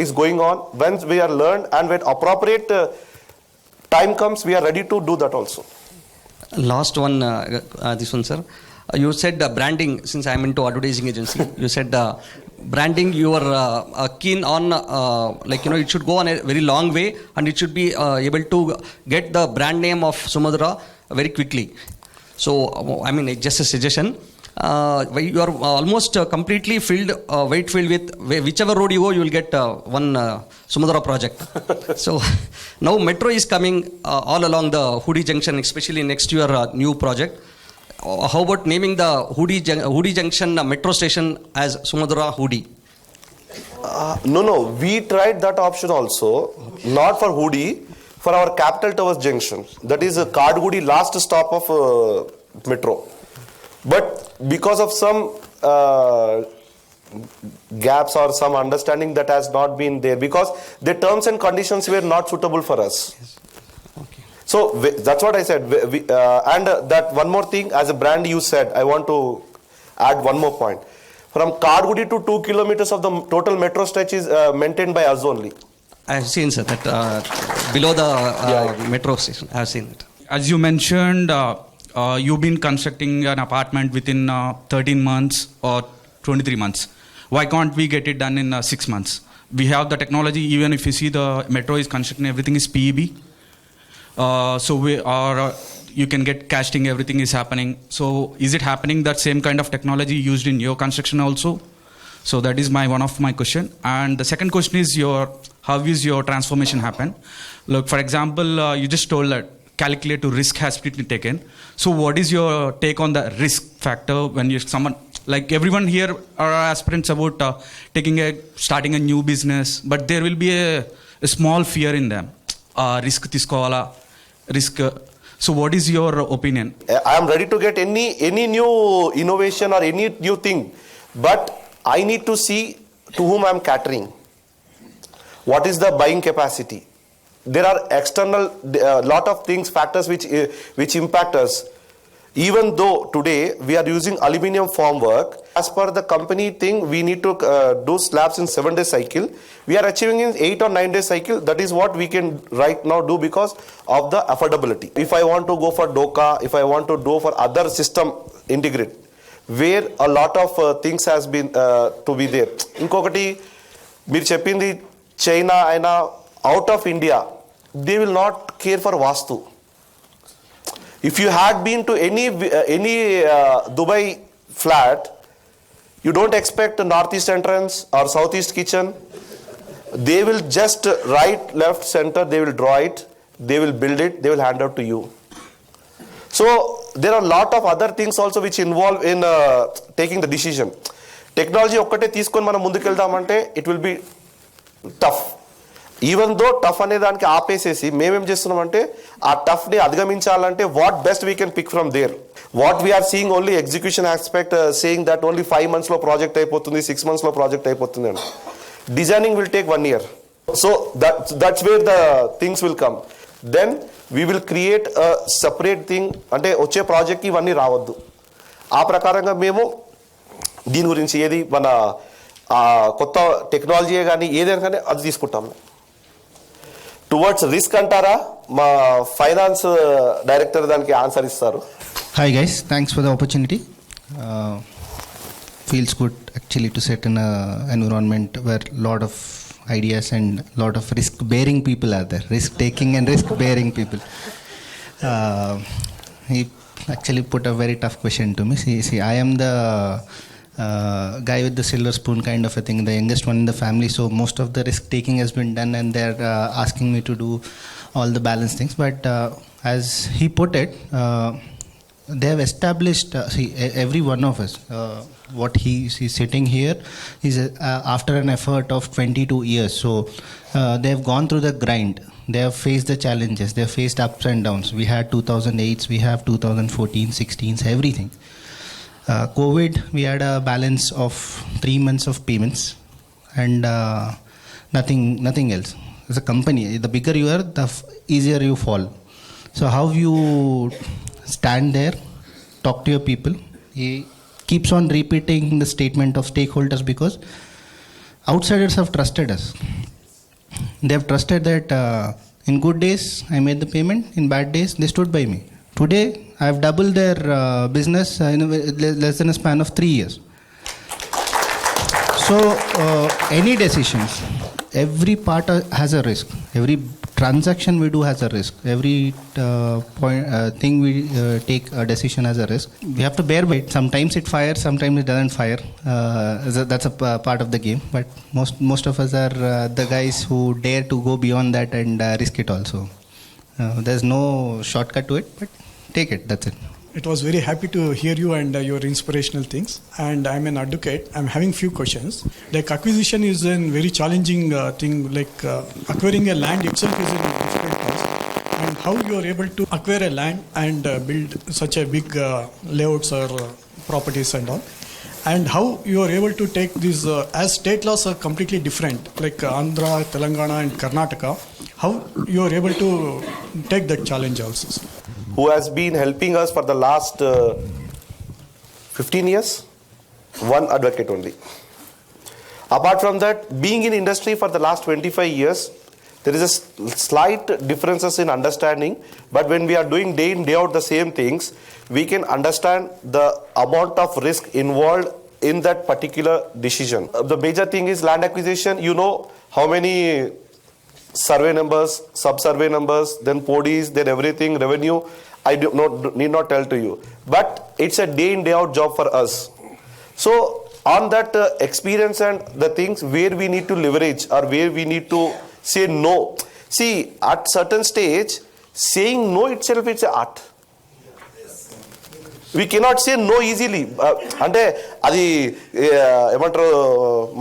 is going on. Once we are learned and when appropriate time comes, we are ready to do that also. Last one, this one, sir. You said branding, since I am into advertising agency, you said branding, you are keen on, it should go on a very long way and it should be able to get the brand name of Sumadhura very quickly. So, I mean, just a suggestion. You are almost completely filled, weight filled with, whichever road you go, you will get one Sumadhura project. So, now metro is coming all along the Hoodie Junction, especially next to your new project. How about naming the Hoodie Junction metro station as Sumadhura Hoodie? No, we tried that option also, not for Hoodie, for our Capital Towers Junction. That is Kandukuri last stop of metro. But because of some gaps or some understanding that has not been there, because the terms and conditions were not suitable for us. Yes. Okay. So that's what I said. And that one more thing, as a brand you said, I want to add one more point. From Kandukuri to 2 kilometers of the total metro stretch is maintained by us only. I have seen, sir, that below the metro station, I have seen it. As you mentioned, you've been constructing an apartment within 13 months or 23 months. Why can't we get it done in 6 months? We have the technology. Even if you see the metro is constructing, everything is PEB. So you can get casting, everything is happening. So is it happening that same kind of technology used in your construction also? So that is one of my question. And the second question is how is your transformation happen? Look, for example, you just told that calculate to risk has been taken. So what is your take on the risk factor when someone, like everyone here are aspirants about starting a new business, but there will be a a small fear in them. Risk తీసుకోవాలా, risk. So what is your opinion? I am ready to get any new innovation or any new thing, but I need to see to whom I am catering. What is the buying capacity? There are external lot of things, factors which impact us. Even though today we are using aluminium formwork, as per the company thing, we need to do slabs in 7-day cycle. We are achieving in 8 or 9-day cycle. That is what we can right now do because of the affordability. If I want to go for DOCA, if I want to go for other system integrate, where a lot of things has been to be there. Inkokati, మీరు చెప్పింది China అయినా out of India, they will not care for Vastu. If you had been to any Dubai flat, you don't expect a northeast entrance or southeast kitchen. They will just right, left, center, they will draw it, they will build it, they will hand out to you. So there are a lot of other things also which involve in taking the decision. Technology ఒక్కటే తీసుకొని మనం ముందుకెళ్దామంటే it will be tough. Even though tough అనే దానికి ఆపేసేసి మేమేం చేస్తున్నామంటే ఆ టఫ్ని అధిగమించాలంటే what best we can pick from there. What we are seeing only execution aspect, saying that only 5 months project అయిపోతుంది, 6 months ప్రాజెక్ట్ అయిపోతుంది అని. Designing will take 1 year. So that's where the things will come. Then we will create a separate thing. అంటే వచ్చే ప్రాజెక్ట్కి ఇవన్నీ రావద్దు. ఆ ప్రకారంగా మేము దీని గురించి ఏది మన కొత్త టెక్నాలజీయే కానీ ఏదైనా కానీ అది తీసుకుంటాము. టువర్డ్స్ రిస్క్ అంటారా, మా ఫైనాన్స్ డైరెక్టర్ దానికి ఆన్సర్ ఇస్తారు. Hi guys, thanks for the opportunity. Feels good actually to sit in a environment where lot of ideas and lot of risk bearing people are there. Risk taking and risk bearing people. He actually put a very tough question to me. See, I am the guy with the silver spoon kind of a thing, the youngest one in the family, so most of the risk taking has been done and they're asking me to do all the balance things. But as he put it, they have established, every one of us, what he's sitting here is after an effort of 22 years. So they have gone through the grind. They have faced the challenges. They have faced ups and downs. We had 2008s, we have 2014, 16s, everything. COVID, we had a balance of 3 months of payments and nothing else. As a company, the bigger you are, the easier you fall. So how you stand there, talk to your people. He keeps on repeating the statement of stakeholders because outsiders have trusted us. They have trusted that in good days I made the payment, in bad days they stood by me. Today I have doubled their business in less than a span of 3 years. So any decisions, every part has a risk. Every transaction we do has a risk. Every thing we take a decision has a risk. We have to bear with it. Sometimes it fires, sometimes it doesn't fire. That's a part of the game. But most of us are the guys who dare to go beyond that and risk it also. There's no shortcut to it, but take it, that's it. It was very happy to hear you and your inspirational things. And I'm an advocate. I'm having few questions. Like acquisition is a very challenging thing. Like acquiring a land itself is a difficult task. And how you are able to acquire a land and build such a big layouts or properties and all. And how you are able to take these, as state laws are completely different, like Andhra, Telangana and Karnataka, how you are able to take that challenge also? Who has been helping us for the last 15 years? One advocate only. Apart from that, being in industry for the last 25 years, there is a slight differences in understanding, but when we are doing day in day out the same things, we can understand the amount of risk involved in that particular decision. The major thing is land acquisition. You know how many survey numbers, sub-survey numbers, then PODs, then everything, revenue. I need not tell to you. But it's a day in day out job for us. So on that experience and the things where we need to leverage or where we need to say no. See, at certain stage, saying no itself is an art. We cannot say no easily. అంటే అది ఏమంటారు,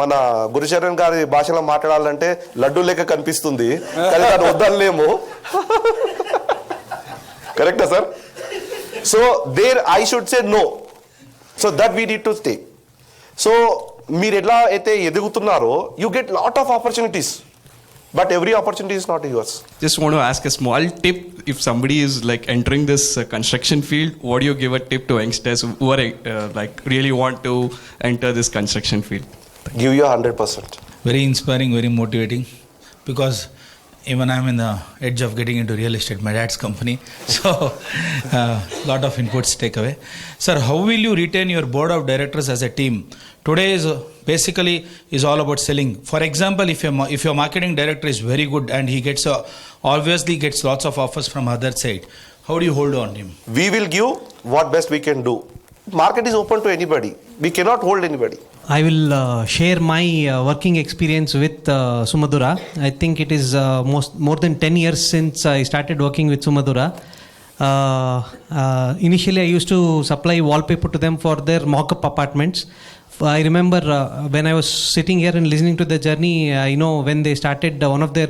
మన గురుచరణ్ గారి భాషలో మాట్లాడాలంటే లడ్డు లెక్క కనిపిస్తుంది కానీ దాన్ని వద్దలేము. కరెక్టా sir? So there I should say no. So that we need to stay. So మీరు ఎట్లా అయితే ఎదుగుతున్నారో you get lot of opportunities, but every opportunity is not yours. Just want to ask a small tip. If somebody is like entering this construction field, what do you give a tip to youngsters who are like really want to enter this construction field? Give you 100%. Very inspiring, very motivating, because even I'm in the edge of getting into real estate, my dad's company. So lot of inputs take away. Sir, how will you retain your board of directors as a team? Today is basically is all about selling. For example, if your marketing director is very good and he gets obviously gets lots of offers from other side, how do you hold on him? We will give what best we can do. Market is open to anybody. We cannot hold anybody. I will share my working experience with Sumadhura. I think it is more than 10 years since I started working with Sumadhura. Initially, I used to supply wallpaper to them for their mock-up apartments. I remember when I was sitting here and listening to the journey, I know when they started one of their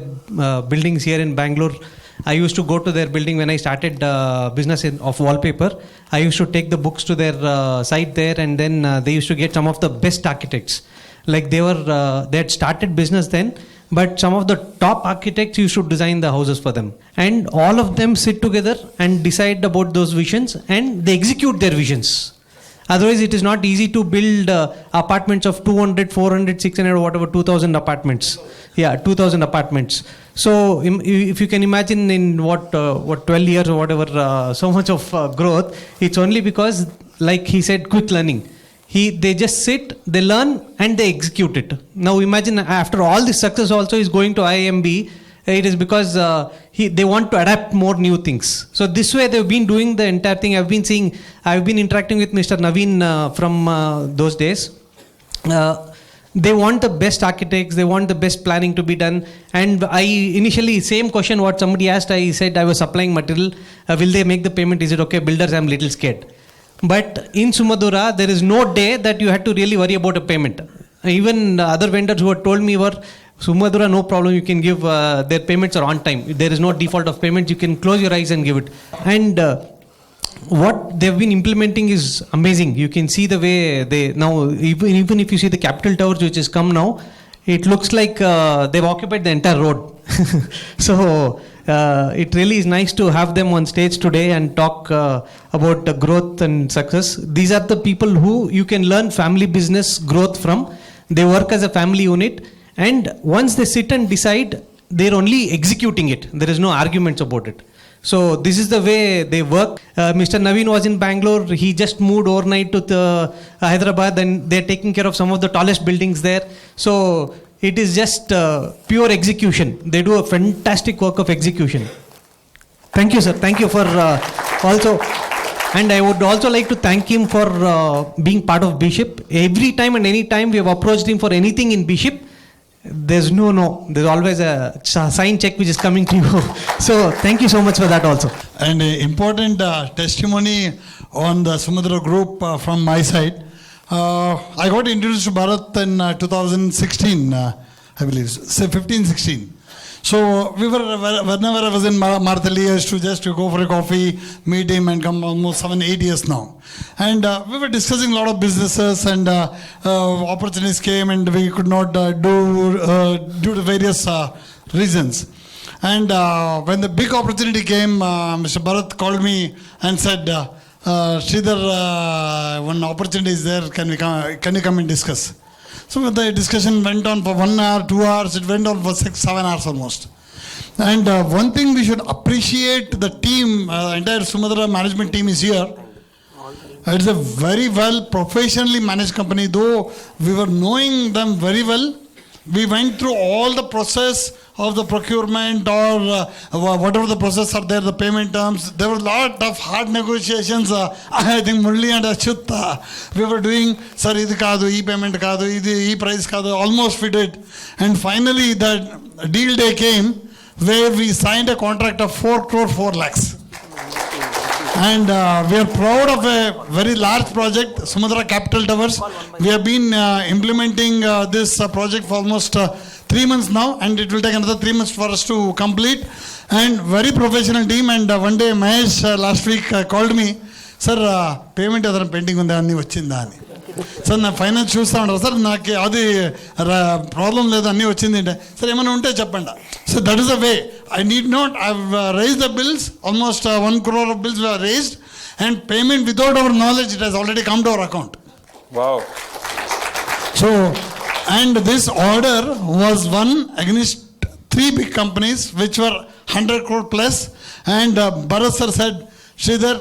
buildings here in Bangalore, I used to go to their building when I started business of wallpaper. I used to take the books to their site there, and then they used to get some of the best architects. Like they had started business then, but some of the top architects used to design the houses for them. And all of them sit together and decide about those visions, and they execute their visions. Otherwise, it is not easy to build apartments of 200, 400, 600, whatever, 2,000 apartments. Yeah, 2,000 apartments. So, if you can imagine in what 12 years or whatever, so much of growth, it's only because, like he said, quick learning. They just sit, they learn, and they execute it. Now, imagine after all this success also is going to IIMB. It is because they want to adapt more new things. So this way they've been doing the entire thing. I've been interacting with Mr. Naveen from those days. They want the best architects, they want the best planning to be done. And I initially, same question what somebody asked, I said I was supplying material. Will they make the payment? Is it okay? Builders, I'm little scared. But in Sumadhura, there is no day that you had to really worry about a payment. Even other vendors who had told me were, Sumadhura, no problem, you can give, their payments are on time. There is no default of payments, you can close your eyes and give it. And what they've been implementing is amazing. You can see the way they, now even if you see the Capital Towers which has come now, it looks like they've occupied the entire road. So it really is nice to have them on stage today and talk about the growth and success. These are the people who you can learn family business growth from. They work as a family unit. And once they sit and decide, they're only executing it. There is no arguments about it. So this is the way they work. Mr. Naveen was in Bangalore. He just moved overnight to Hyderabad, and they're taking care of some of the tallest buildings there. So it is just pure execution. They do a fantastic work of execution. Thank you, sir. Thank you for also. And I would also like to thank him for being part of BSHIP. Every time and any time we have approached him for anything in BSHIP, there's no. There's always a sign check which is coming to you. So thank you so much for that also. And important testimony on the Sumadhura group from my side. I got introduced to Bharat in 2016, I believe, say 15-16. So we were, whenever I was in Marthali, I used to just go for a coffee, meet him and come almost 7-8 years now. And we were discussing a lot of businesses, and opportunities came and we could not do due to various reasons. And when the big opportunity came, Mr. Bharat called me and said, Sridhar, one opportunity is there, can you come and discuss? So the discussion went on for 1 hour, 2 hours, it went on for 6-7 hours almost. And one thing we should appreciate, the team, entire Sumadhura management team is here. It's a very well professionally managed company, though we were knowing them very well. We went through all the process of the procurement or whatever the process are there, the payment terms. There were a lot of hard negotiations. I think Murli and Achyut, we were doing, sir, idu kaadu, ee payment kaadu, ee price kaadu, almost we did. And finally the deal day came where we signed a contract of 4 crore 4 lakhs. And we are proud of a very large project, Sumadhura Capital Towers. We have been implementing this project for almost 3 months now, and it will take another 3 months for us to complete. And very professional team. And one day Mahesh last week called me, sir, payment ఏదైనా pending ఉందా అన్నీ వచ్చిందా అని. Sir నా finance చూస్తూ ఉంటారు sir, నాకు అది ప్రాబ్లం లేదు అన్నీ వచ్చింది అంటే, సార్ ఏమైనా ఉంటే చెప్పండి. So that is the way. I need not, I've raised the bills, almost 1 crore of bills were raised, and payment without our knowledge, it has already come to our account. Wow. So, and this order was won against 3 big companies which were 100 crore plus, and Bharat sir said, Sridhar,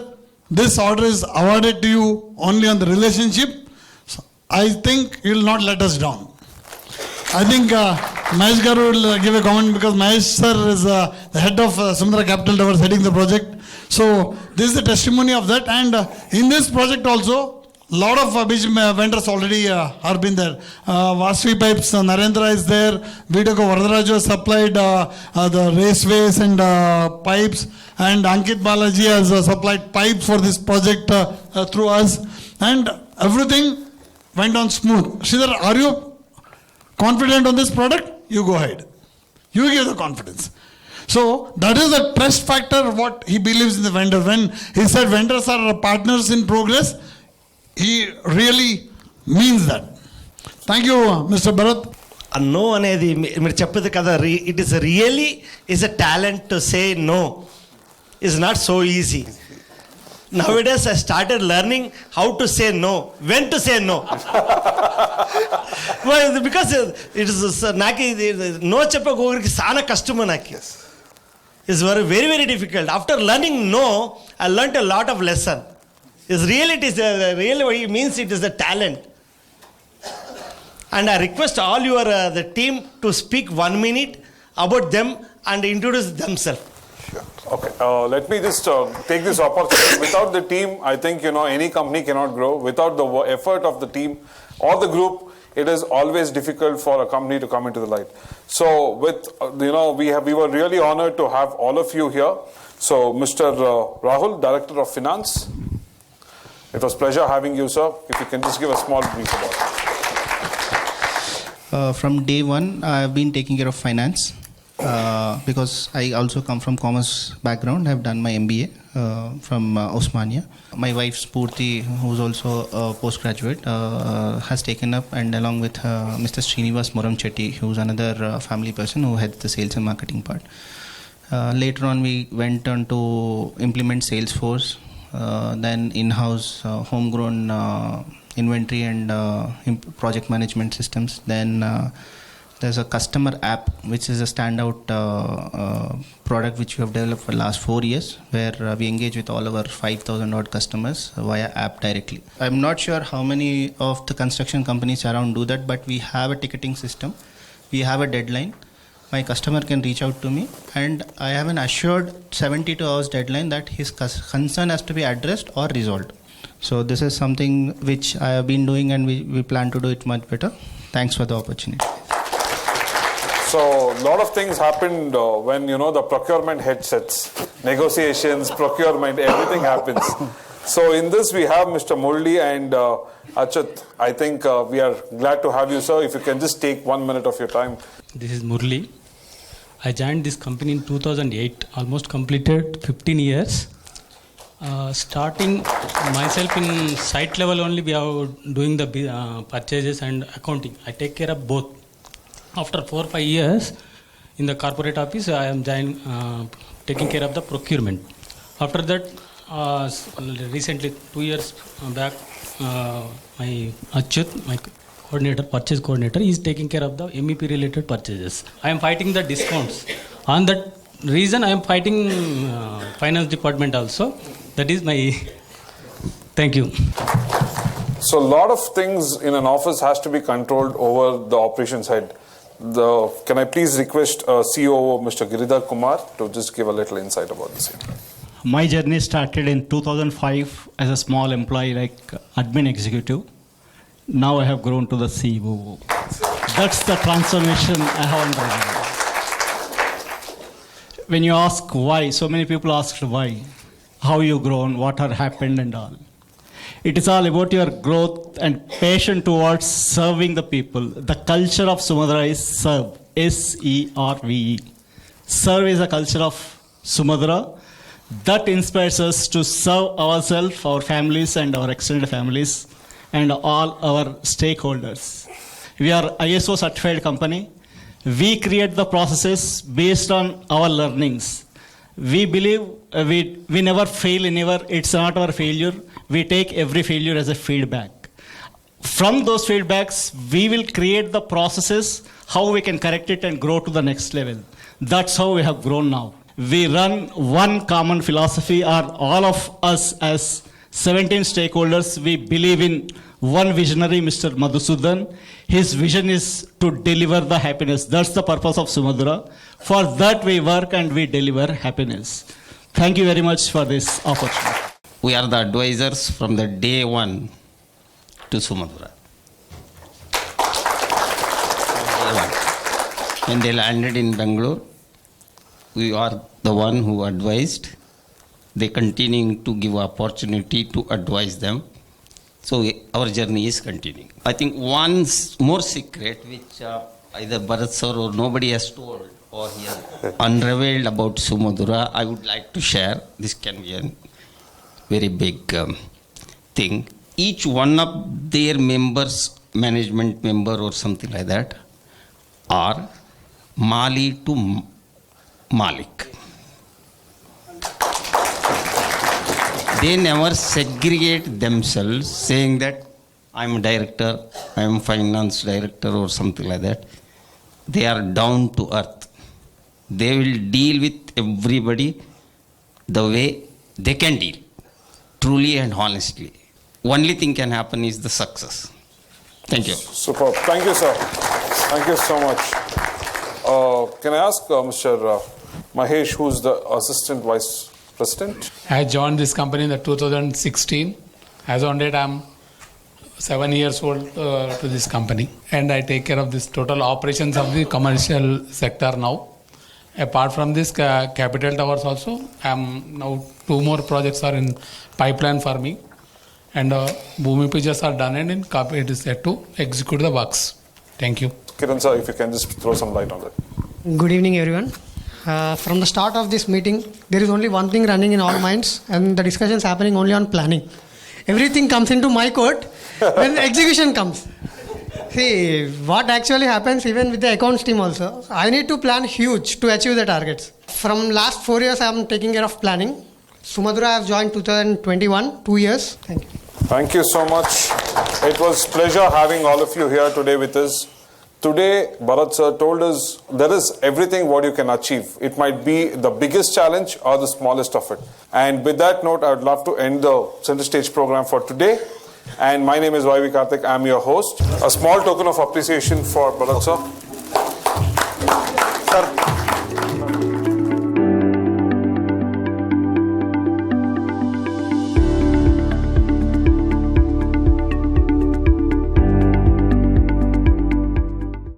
this order is awarded to you only on the relationship. So I think you will not let us down. I think Mahesh Garu will give a comment, because Mahesh sir is the head of Sumadhura Capital Towers, heading the project. So this is the testimony of that. And in this project also, lot of BSHIP vendors already are been there. Vasvi Pipes, Narendra is there. Vidako Varadaraju has supplied the raceways and pipes. And Ankit Balaji has supplied pipes for this project through us. And everything went on smooth. Sridhar, are you confident on this product? You go ahead. You give the confidence. So that is the trust factor, what he believes in the vendor. When he said vendors are partners in progress, he really means that. Thank you, Mr. Bharat. No అనేది మీరు చెప్పేది కదా, it is really is a talent to say no. It's not so easy. Nowadays I started learning how to say no, when to say no. Well, because it is నాకు no చెప్పగోరికి చాలా కష్టము నాకు. It's very very difficult. After learning no, I learnt a lot of lesson. It's really, it is really what it means, it is a talent. And I request all your the team to speak 1 minute about them and introduce themselves. Sure. Okay. Let me just take this opportunity. Without the team, I think any company cannot grow. Without the effort of the team or the group, it is always difficult for a company to come into the light. So, with we were really honored to have all of you here. So, Mr. Rahul, Director of Finance. It was a pleasure having you, sir. If you can just give a small brief about it. From day one, I have been taking care of finance because I also come from commerce background. I have done my MBA from Osmania. My wife Spurti, who is also a postgraduate, has taken up, and along with Mr. Srinivas Moram Chetty, who is another family person who heads the sales and marketing part. Later on, we went on to implement Salesforce. Then in-house homegrown inventory and project management systems. Then there's a customer app, which is a standout product which we have developed for the last 4 years, where we engage with all our 5,000 odd customers via app directly. I'm not sure how many of the construction companies around do that, but we have a ticketing system. We have a deadline. My customer can reach out to me, and I have an assured 72 hours deadline that his concern has to be addressed or resolved. So this is something which I have been doing, and we plan to do it much better. Thanks for the opportunity. So a lot of things happened when the procurement head sets, negotiations, procurement, everything happens. So in this we have Mr. Murli and Achyut. I think we are glad to have you, sir. If you can just take 1 minute of your time. This is Murli. I joined this company in 2008, almost completed 15 years. Starting myself in site level only, we are doing the purchases and accounting. I take care of both. After 4-5 years in the corporate office, I am taking care of the procurement. After that, recently 2 years back, my Achyut, my purchase coordinator, is taking care of the MEP related purchases. I am fighting the discounts. On that reason, I am fighting finance department also. That is my thank you. So a lot of things in an office has to be controlled over the operations head. Can I please request COO Mr. Giridhar Kumar to just give a little insight about this? My journey started in 2005 as a small employee, like admin executive. Now I have grown to the CEO. That's the transformation I have undergone. When you ask why, so many people asked why. how you grown, what had happened and all. It is all about your growth and passion towards serving the people. The culture of Sumadhura is serve, S-E-R-V-E. Serve is a culture of Sumadhura that inspires us to serve ourselves, our families and our extended families and all our stakeholders. We are ISO certified company. We create the processes based on our learnings. We believe we never fail anywhere. It's not our failure. We take every failure as a feedback. From those feedbacks, we will create the processes, how we can correct it and grow to the next level. That's how we have grown now. We run one common philosophy, or all of us as 17 stakeholders, we believe in one visionary, Mr. Madhusudan. His vision is to deliver the happiness. That's the purpose of Sumadhura. For that we work and we deliver happiness. Thank you very much for this opportunity. We are the advisors from the day one to Sumadhura. When they landed in Bangalore, we are the one who advised. They continuing to give opportunity to advise them. So our journey is continuing. I think one more secret which either Bharat sir or nobody has told or he has unraveled about Sumadhura, I would like to share. This can be a very big thing. Each one of their members, management member or something like that, are Mali to Malik. They never segregate themselves saying that I'm a director, I'm finance director or something like that. They are down to earth. They will deal with everybody the way they can deal, truly and honestly. Only thing can happen is the success. Thank you. Superb. Thank you, sir. Thank you so much. Can I ask Mr. Mahesh, who's the Assistant Vice President? I joined this company in the 2016. As on date, I'm 7 years old to this company, and I take care of this total operations of the commercial sector now. Apart from this, capital towers also, now 2 more projects are in pipeline for me, and Bhumi Pujas are done and it is set to execute the works. Thank you. Kiran sir, if you can just throw some light on that. Good evening, everyone. From the start of this meeting, there is only one thing running in all minds, and the discussion is happening only on planning. Everything comes into my court when the execution comes. See, what actually happens even with the accounts team also, I need to plan huge to achieve the targets. From last 4 years, I am taking care of planning. Sumadhura, I have joined 2021, 2 years. Thank you. Thank you so much. It was pleasure having all of you here today with us. Today, Bharat sir told us there is everything what you can achieve. It might be the biggest challenge or the smallest of it. And with that note, I would love to end the Center Stage program for today. And my name is YV Karthik. I'm your host. A small token of appreciation for Bharat sir. Sir.